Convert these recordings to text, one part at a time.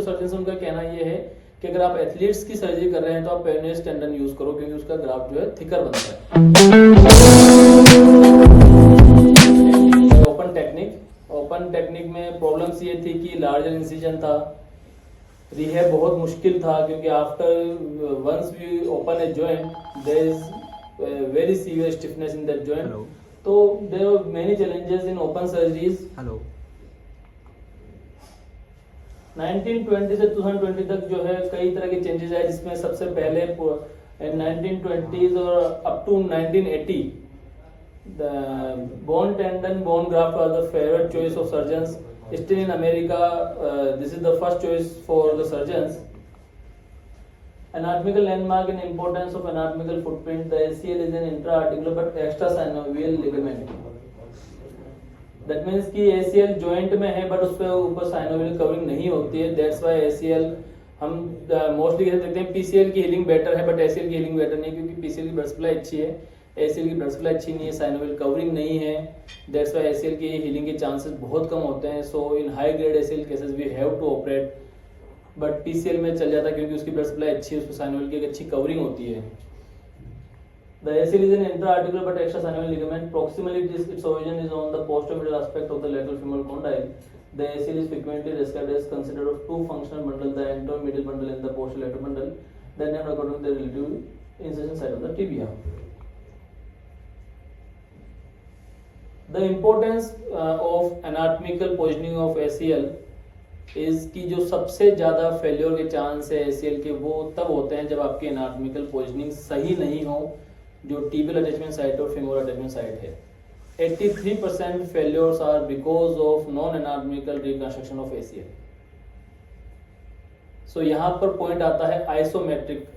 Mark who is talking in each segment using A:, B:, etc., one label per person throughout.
A: Surgeon उनका कहना ये है कि अगर आप एथलीट्स की सर्जरी कर रहे हैं तो आप पेरोनियस टेंडन यूज करो, क्योंकि उसका ग्राफ्ट जो है थिकर बनता है। ओपन टेक्निक में प्रॉब्लम्स ये थी कि लार्जर इंसिजन था, रिहैब बहुत मुश्किल था, क्योंकि after once we open a joint there is very severe stiffness in that joint. तो there are many challenges in open surgeries. 1920 से 2020 तक जो है कई तरह के चेंजेस आए, जिसमें सबसे पहले 1920s और up to 1980 the bone tendon bone graft was the favorite choice of surgeons. Still in America, this is the first choice for the surgeons. Anatomical landmark and importance of anatomical footprint. The ACL is an intra-articular but extrasynovial ligament. That means कि ACL joint में है but उस पर ऊपर synovial covering नहीं होती है. That's why ACL हम मोस्टली कहते हैं PCL की हीलिंग बेटर है, बट ACL की हीलिंग बेटर नहीं, क्योंकि PCL की ब्लड सप्लाई अच्छी है, ACL की ब्लड सप्लाई अच्छी नहीं है, साइनोवियल कवरिंग नहीं है। दैट्स व्हाई ACL की हीलिंग के चांसेस बहुत कम होते हैं। So in high grade ACL cases we have to operate, but PCL में चल जाता है क्योंकि उसकी ब्लड सप्लाई अच्छी है, उसमें साइनोवियल की एक अच्छी कवरिंग होती है। The ACL is an intra-articular but extrasynovial ligament. Proximally, its origin is on the posterior aspect of the lateral femoral condyle. The ACL is frequently described as considered of two functional bundles, the anteromedial bundle and the posterolateral bundle. They are named according to the relative insertion site of the tibia. The importance of anatomical positioning of ACL is कि जो सबसे ज़्यादा failure के chance है ACL के वो तब होते हैं जब आपकी एनाटॉमिकल पोजिशनिंग सही नहीं हो, जो टिबियल अटैचमेंट साइट और फेमोरल अटैचमेंट साइट है। 83% failures are because of non anatomical reconstruction of ACL। So यहाँ पर पॉइंट आता है आइसोमेट्रिक।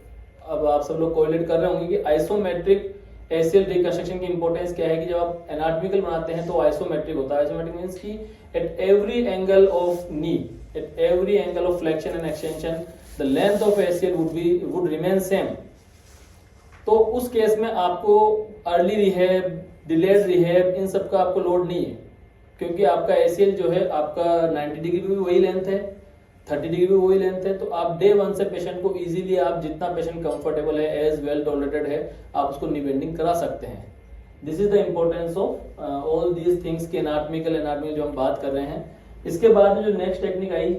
A: अब आप सब लोग कोरिलेट कर रहे होंगे कि आइसोमेट्रिक ACL रिकंस्ट्रक्शन की इंपॉर्टेंस क्या है, कि जब आप एनाटॉमिकल बनाते हैं तो आइसोमेट्रिक होता है। आइसोमेट्रिक मींस कि at every angle of knee, at every angle of flexion and extension the length of ACL would remain same. तो उस केस में आपको अर्ली रिहैब, डिलेड रिहैब, इन सब का आपको लोड नहीं है, क्योंकि आपका ACL जो है आपका 90 डिग्री भी वही लेंथ है, 30 डिग्री भी वही लेंथ है। तो आप डे 1 से पेशेंट को इजीली, आप जितना पेशेंट कंफर्टेबल है, एज वेल टॉलरेटेड है, आप उसको नी बेंडिंग करा सकते हैं। This is the importance of all these things के एनाटॉमिकल जो हम बात कर रहे हैं। इसके बाद में जो नेक्स्ट टेक्निक आई,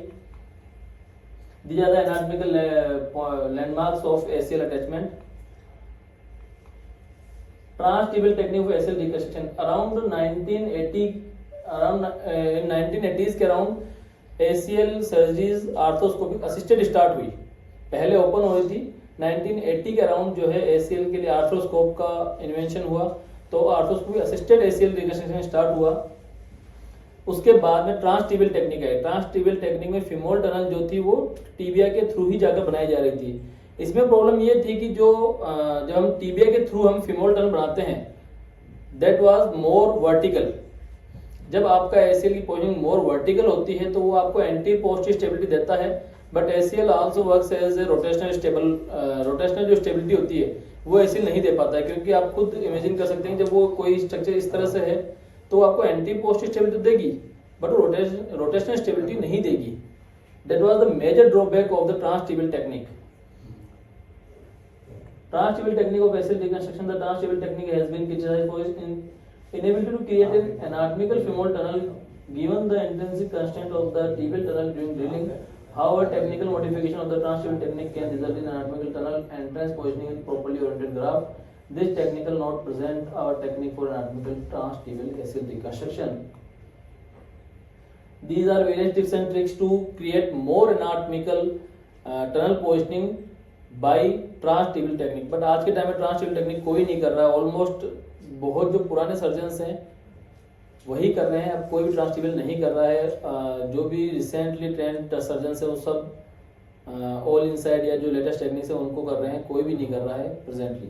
A: these are the anatomical landmarks of ACL attachment. Transtibial technique of ACL reconstruction around 1980, in 1980s के around ACL surgeries arthroscopic assisted start हुई। पहले ओपन हो रही थी, 1980 के अराउंड जो है ACL के लिए आर्थ्रोस्कोप का इन्वेंशन हुआ, तो arthroscopic assisted ACL reconstruction start हुआ। उसके बाद में ट्रांसटिबियल टेक्निक आई। ट्रांसटिबियल टेक्निक में फीमोरल टनल जो थी वो टिबिया के थ्रू ही जाकर बनाई जा रही थी। इसमें प्रॉब्लम ये थी कि जो जब हम टिबिया के थ्रू हम फीमोरल टनल बनाते हैं, दैट वाज मोर वर्टिकल। जब आपका ACL की पोजिशनिंग मोर वर्टिकल होती है तो वो आपको एंटी पोस्टीरियर स्टेबिलिटी देता है, but ACL also works as a rotational stable. Rotational जो स्टेबिलिटी होती है वो ACL नहीं दे पाता है, क्योंकि आप खुद इमेजिन कर सकते हैं जब वो कोई स्ट्रक्चर इस तरह से है तो आपको एंटी पोस्टीरियर स्टेबिलिटी देगी, बट रोटेशनल स्टेबिलिटी नहीं देगी। That was the major drawback of the transtibial technique. Transtibial technique of ACL reconstruction. The transtibial technique has been criticized for its inability to create an anatomical femoral tunnel given the intrinsic constraint of the tibial tunnel during drilling. However, technical modification of the transtibial technique can result in anatomical tunnel entrance positioning in properly oriented graft. This technical note present our technique for anatomical transtibial ACL reconstruction. These are various tips and tricks to create more anatomical tunnel positioning by transtibial technique. But आज के time में ट्रांसटिबियल technique कोई नहीं कर रहा है। Almost बहुत जो पुराने सर्जन्स हैं वही कर रहे हैं, अब कोई भी ट्रांसटिबियल नहीं कर रहा है। जो भी रिसेंटली ट्रेंड सर्जन्स हैं वो सब ऑल इनसाइड या जो लेटेस्ट टेक्निक्स है उनको कर रहे हैं, कोई भी नहीं कर रहा है प्रेजेंटली।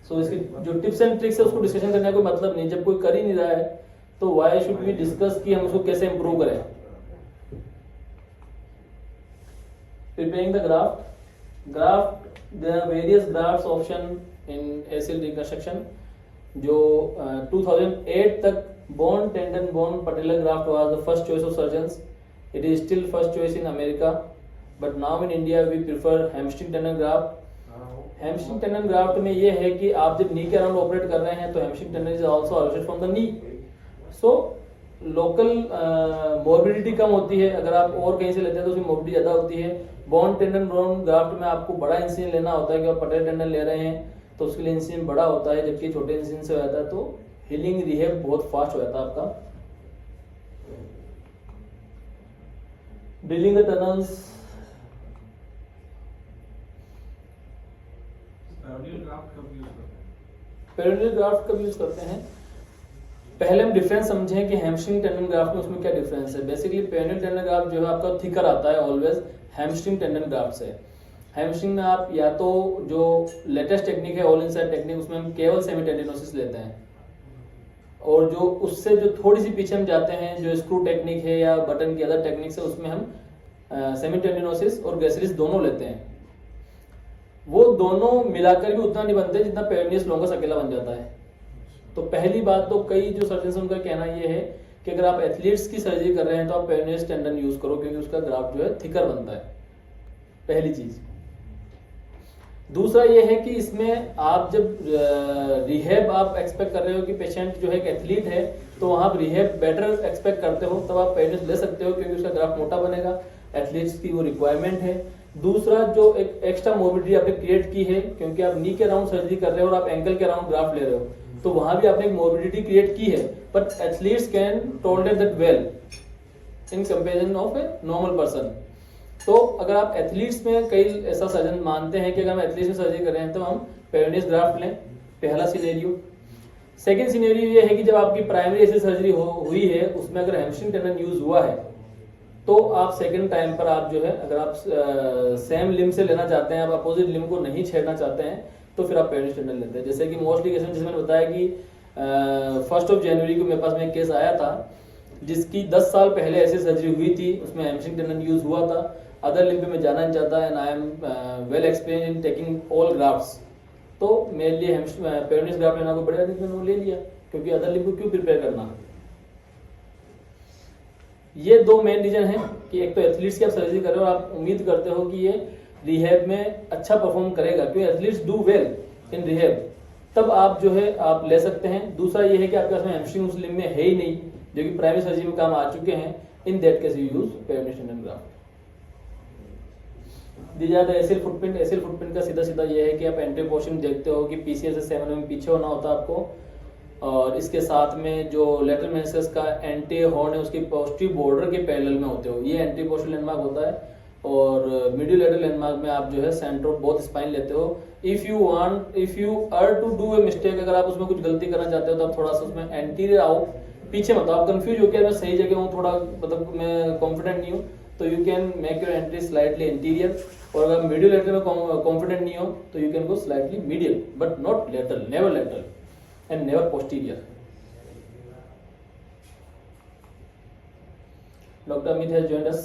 A: सो इसकी जो टिप्स एंड ट्रिक्स है उसको डिस्कशन करने का कोई मतलब नहीं। जब कोई कर ही नहीं रहा है तो वाई शुड वी डिस्कस कि हम उसको कैसे इंप्रूव करें। Preparing the graft. there are various grafts option in ACL reconstruction. जो 2008 तक bone tendon bone patellar graft was the first choice of surgeons. It is still first choice in America. But now in India we prefer hamstring tendon graft. Hamstring tendon graft में ये है कि आप जब नी के around operate कर रहे हैं तो hamstring tendon is also harvested from the knee, so local morbidity कम होती है। अगर आप और कहीं से लेते हैं तो उसकी मोर्बिडिटी ज़्यादा होती है। बॉन टेंडन ब्राउन ग्राफ्ट में आपको बड़ा इंसिजन लेना होता है कि आप पटेल टेंडन ले रहे हैं तो उसके लिए इंसिजन बड़ा होता है, जबकि छोटे इंसिजन से हो जाता है तो हीलिंग रिहेब बहुत फास्ट हो जाता है आपका। Drilling the tunnels, peroneal graft कब यूज करते हैं? पहले हम डिफरेंस समझें कि हैमस्ट्रिंग टेंडन ग्राफ्ट में उसमें क्या डिफरेंस है। बेसिकली पेरिनियल टेंडन ग्राफ्ट जो है आपका थिकर आता है ऑलवेज हैमस्ट्रिंग टेंडन ग्राफ्ट से। हैमस्ट्रिंग में आप या तो जो लेटेस्ट टेक्निक है ऑल इनसाइड टेक्निक, उसमें हम केवल सेमी टेंडिनोसिस लेते हैं, और जो उससे जो थोड़ी सी पीछे हम जाते हैं जो स्क्रू टेक्निक है या बटन की अदर टेक्निक है उसमें हम सेमी टेंडिनोसिस और ग्रेसिलिस दोनों लेते हैं। वो दोनों मिलाकर भी उतना नहीं बनते जितना पेरिनियस लॉन्गस अकेला बन जाता है। तो पहली बात तो कई जो सर्जन उनका कहना ये है कि अगर आप एथलीट्स की सर्जरी कर रहे हैं तो आप पेरिनियस टेंडन यूज करो क्योंकि उसका ग्राफ्ट जो है थिकर बनता है, पहली चीज। दूसरा ये है कि इसमें आप जब रिहेब आप एक्सपेक्ट कर रहे हो कि पेशेंट जो है एक एथलीट है तो वहां आप रिहेब बेटर एक्सपेक्ट करते हो, तब आप पेरिनियस ले सकते हो क्योंकि उसका ग्राफ्ट मोटा बनेगा, एथलीट्स की वो रिक्वायरमेंट है। दूसरा जो एक एक्स्ट्रा मोबिलिटी आपने क्रिएट की है क्योंकि आप नी के अराउंड सर्जरी कर रहे हो और आप एंकल के अराउंड ग्राफ्ट ले रहे हो तो वहां भी आपने एक मोबिलिटी क्रिएट की है, but athletes can tolerate that well in comparison of a normal person. तो अगर आप एथलीट्स में कई ऐसा सर्जन मानते हैं कि अगर हम एथलीट्स में सर्जरी कर रहे हैं तो हम पेरिनियस ग्राफ्ट लें, पहला सिनेरियो। सेकंड सिनेरियो ये है कि जब आपकी प्राइमरी ऐसी सर्जरी हुई है उसमें अगर हैमस्ट्रिंग टेंडन यूज हुआ है तो आप सेकंड टाइम पर आप जो है अगर आप सेम लिम्ब से लेना चाहते हैं, आप अपोजिट लिम्ब को नहीं छेड़ना चाहते हैं तो फिर आप पेरिनियस टेंडन लेते हैं। जैसे कि मोस्टली केस में जिसमें मैंने बताया कि 1 जनवरी को मेरे पास में एक केस आया था जिसकी 10 साल पहले ऐसी सर्जरी हुई थी, उसमें हैमस्ट्रिंग टेंडन यूज हुआ था, अदर लिम्ब में जाना नहीं चाहता and I am well experience in taking all grafts, तो मेरे लिए पेरिनियस ग्राफ्ट लेना को बढ़िया मैंने वो ले लिया क्योंकि अदर लिम्ब को क्यों प्रिपेयर करना। ये दो मेन रीजन है कि एक तो एथलीट्स की आप सर्जरी कर रहे हो और आप उम्मीद करते हो कि ये रिहेब में अच्छा परफॉर्म करेगा क्योंकि athletes do well in rehab, तब आप जो है आप ले सकते हैं। दूसरा ये है कि आपके पास में हैमस्ट्रिंग उस लिम्ब में है ही नहीं जो कि प्राइमरी सर्जरी में काम आ चुके हैं, in that case you use peroneus tendon graft. दी जाता है एसियल फुटप्रिंट। एसियल फुटप्रिंट का सीधा सीधा ये है कि आप एंट्री पोर्शन देखते हो कि पीसीएस से 7 mm पीछे होना होता है आपको, और इसके साथ में जो लेटरल मेनिस्कस का एंटी हॉर्न है उसकी पॉजिटिव बॉर्डर के पैरेलल में होते हो, ये एंटी पोस्टल लैंडमार्क होता है। और मिडिल लेटरल लैंडमार्क में आप जो है सेंटर ऑफ बोथ स्पाइन लेते हो। If you are to do a mistake, अगर आप उसमें कुछ गलती करना चाहते हो तो आप थोड़ा सा उसमें एंटीरियर आओ, पीछे मत आप कंफ्यूज हो गया मैं सही जगह हूँ, थोड़ा मतलब मैं कॉन्फिडेंट नहीं हूँ, तो you can make your entry slightly interior. और अगर मिडिल लेटरल में कॉन्फिडेंट नहीं हो तो you can go slightly medial, but not lateral, never lateral and never posterior. Dr. Amit has joined us.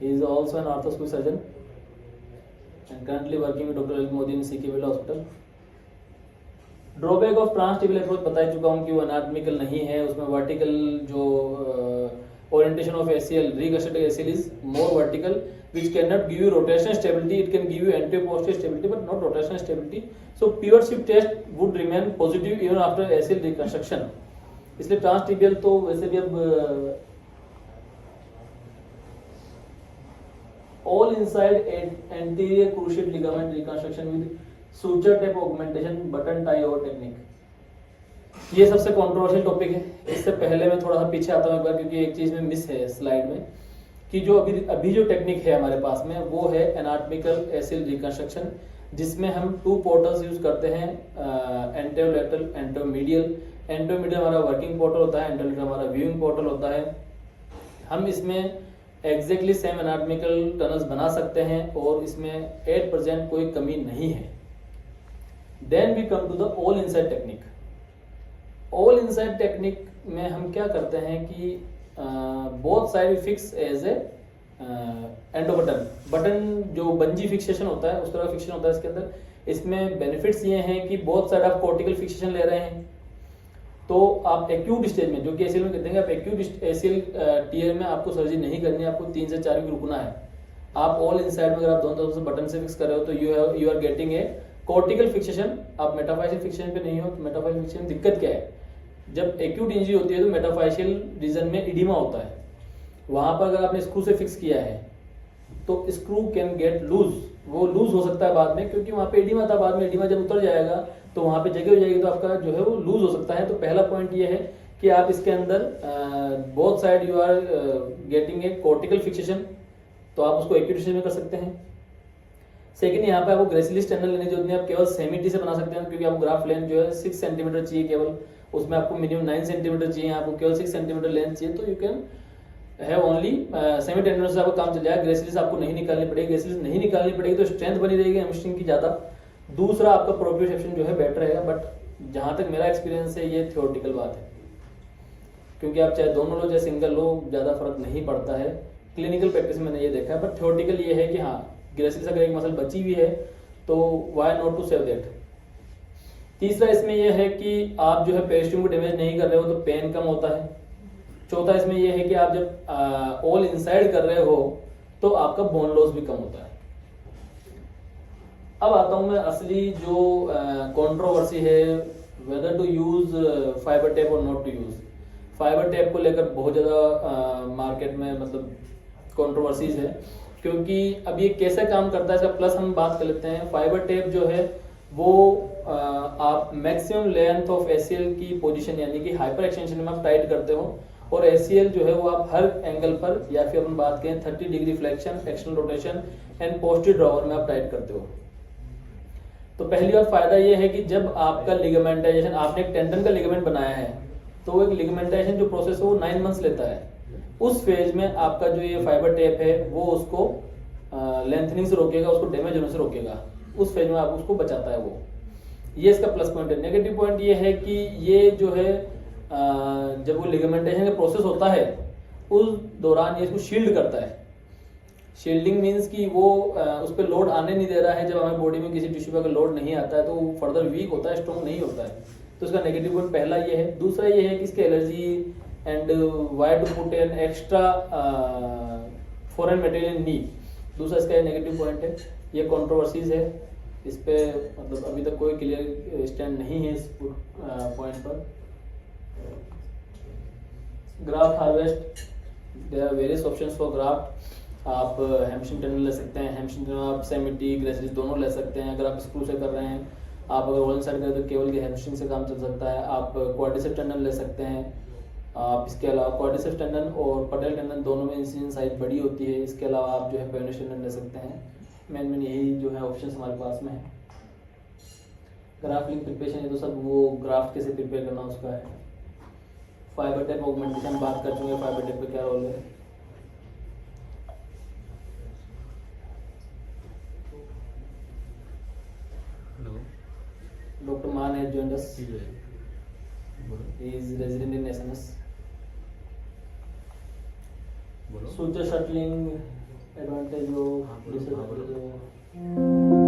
A: He is also an arthroscopic surgeon and currently working with Dr. Laliत Modi in CK Birla Hospital. Drawback of transtibial approach बता चुका हूँ कि वो anatomical नहीं है, उसमें vertical जो orientation of ACL reconstructed ACL is more vertical which cannot give you rotational stability, it can give you anterior-posterior stability but not rotational stability. So pivot shift test would remain positive even after ACL reconstruction. इसलिए ट्रांसटिबियल तो वैसे भी अब all inside anterior cruciate ligament reconstruction with suture type augmentation button tie over technique. ये सबसे controversial topic है। इससे पहले मैं थोड़ा सा पीछे आता हूँ एक बार क्योंकि एक चीज में मिस है स्लाइड में कि जो अभी जो टेक्निक है हमारे पास में वो है एनाटॉमिकल एसियल रिकंस्ट्रक्शन, जिसमें हम 2 पोर्टल्स यूज करते हैं, एंटेरोलेटरल एंटोमीडियल। एंटोमीडियल हमारा वर्किंग पोर्टल होता है, एंटेरोलेटरल हमारा व्यूइंग पोर्टल होता है। हम इसमें एग्जैक्टली सेम एनाटॉमिकल टनल्स बना सकते हैं और इसमें 8% कोई कमी नहीं है। Then we come to the all inside technique. All inside technique में हम क्या करते हैं कि both side fix as a endo button जो बंजी फिक्सेशन होता है उस तरह फिक्सेशन होता है इसके अंदर। इसमें बेनिफिट्स ये हैं कि बोथ साइड आप कॉर्टिकल फिक्सेशन ले रहे हैं, तो आप एक्यूट स्टेज में जो कि एसीएल में कहते हैं आप एक्यूट एसीएल टीयर में आपको सर्जरी नहीं करनी है, आपको 3 से 4 वीक रुकना है। आप ऑल इनसाइड में अगर आप दोनों तरफ से बटन से फिक्स कर रहे हो तो you are getting a cortical fixation. आप मेटाफाइशियल फिक्सेशन पे नहीं हो तो मेटाफाइशियल फिक्सेशन दिक्कत क्या है, जब एक्यूट इंजरी होती है तो मेटाफाइशियल रीजन में इडिमा होता है, वहां पर अगर आपने स्क्रू से फिक्स किया है तो स्क्रू कैन गेट लूज, वो लूज हो सकता है बाद में, क्योंकि वहां पे एडिमा था, बाद में एडिमा जब उतर जाएगा तो वहां पे जगह हो जाएगी तो आपका जो है वो लूज हो सकता है। तो पहला पॉइंट ये है कि आप इसके अंदर both side you are getting a cortical fixation, तो आप उसको एक्यूट में कर सकते हैं। सेकंड, यहाँ पे आपको ग्रेसिलिस टनल लेने जो आप केवल सेमी-टी से बना सकते हैं, क्योंकि आपको ग्राफ्ट लेंथ जो है 6 सेंटीमीटर चाहिए केवल, उसमें आपको मिनिमम 9 सेंटीमीटर चाहिए, आपको केवल 6 सेंटीमीटर लेंथ चाहिए, तो यू कैन है ओनली सेमी टेंडर से आपका काम चल जाएगा। ग्रेसिलिस आपको नहीं निकालनी पड़ेगी, ग्रेसिलिस नहीं निकालनी पड़ेगी तो स्ट्रेंथ बनी रहेगी हैमस्ट्रिंग की ज़्यादा। दूसरा, आपका प्रोप्रियोसेप्शन जो है बेटर रहेगा, बट जहाँ तक मेरा एक्सपीरियंस है ये थियोरटिकल बात है, क्योंकि आप चाहे दोनों लो चाहे सिंगल लो ज़्यादा फर्क नहीं पड़ता है। क्लिनिकल प्रैक्टिस में मैंने ये देखा है, बट थियोरटिकल ये है कि हाँ ग्रेसिलिस अगर एक मसल बची हुई है तो why not to save that. तीसरा इसमें यह है कि आप जो है पेरिस्टियम को डैमेज नहीं कर रहे हो तो पेन कम होता है। चौथा इसमें यह है कि आप जब ऑल इनसाइड कर रहे हो तो आपका बोन लॉस भी कम होता है। अब आता हूं मैं असली जो कंट्रोवर्सी है, whether to use fibre tape और not to use. Fibre tape को लेकर बहुत ज़्यादा मार्केट में मतलब कंट्रोवर्सीज है, क्योंकि अब ये कैसे काम करता है इसका प्लस हम बात कर लेते हैं। फाइबर टेप जो है वो आप मैक्सिमम लेंथ ऑफ एसीएल की पोजीशन यानी कि हाइपर एक्सटेंशन में आप टाइट करते हो, और एसीएल जो है वो आप हर एंगल पर या फिर अपन बात करें 30 degree flexion, external rotation and posterior drawer में आप टाइट करते हो। तो पहली बात फायदा ये है कि जब आपका लिगामेंटाइजेशन, आपने एक टेंडन का लिगामेंट बनाया है तो एक लिगामेंटाइजेशन जो प्रोसेस है वो 9 मंथ्स लेता है। उस फेज में आपका जो ये फाइबर टेप है वो उसको लेंथनिंग से रोकेगा, उसको डैमेज होने से रोकेगा, उस फेज में आप उसको बचाता है वो। ये इसका प्लस पॉइंट है। नेगेटिव पॉइंट ये है कि ये जो है जब वो लिगामेंटेशन का प्रोसेस होता है उस दौरान ये इसको शील्ड करता है। शील्डिंग मींस कि वो उस पर लोड आने नहीं दे रहा है। जब हमारी बॉडी में किसी टिश्यू पर अगर लोड नहीं आता है तो वो फर्दर वीक होता है, स्ट्रॉन्ग नहीं होता है। तो इसका नेगेटिव पॉइंट पहला ये है। दूसरा ये है कि इसके allergy and why to put an extra foreign material in knee, दूसरा इसका नेगेटिव पॉइंट है। ये कंट्रोवर्सीज है, इस पे मतलब अभी तक कोई क्लियर स्टैंड नहीं है इस पॉइंट पर। Graft harvest, there are various options for graft. आप हैमस्ट्रिंग टनल ले सकते हैं, हैमस्ट्रिंग टनल आप सेमी-टी ग्रेसिलिस दोनों ले सकते हैं। अगर आप स्क्रू से कर रहे हैं, आप अगर वन साइड करें तो केवल हैमस्ट्रिंग से काम चल सकता है। आप क्वाड्रिसेप्स टनल ले सकते हैं। आप इसके अलावा क्वाड्रिसेप्स टनल और पटेल टनल दोनों में इंसिजन साइज बड़ी होती है। इसके अलावा आप जो है पेनिस टनल ले सकते हैं। मेन यही जो है ऑप्शन हमारे पास में है। ग्राफ्ट लिंक प्रिपरेशन है तो सब वो ग्राफ्ट कैसे प्रिपेयर करना उसका है। फाइबर टेप ऑगमेंटेशन बात कर चुके हैं, फाइबर टेप पे क्या रोल है। डॉक्टर मान है joined us. He is resident in SNS. Suture shuttling advantage हो, डिसएडवांटेज हो।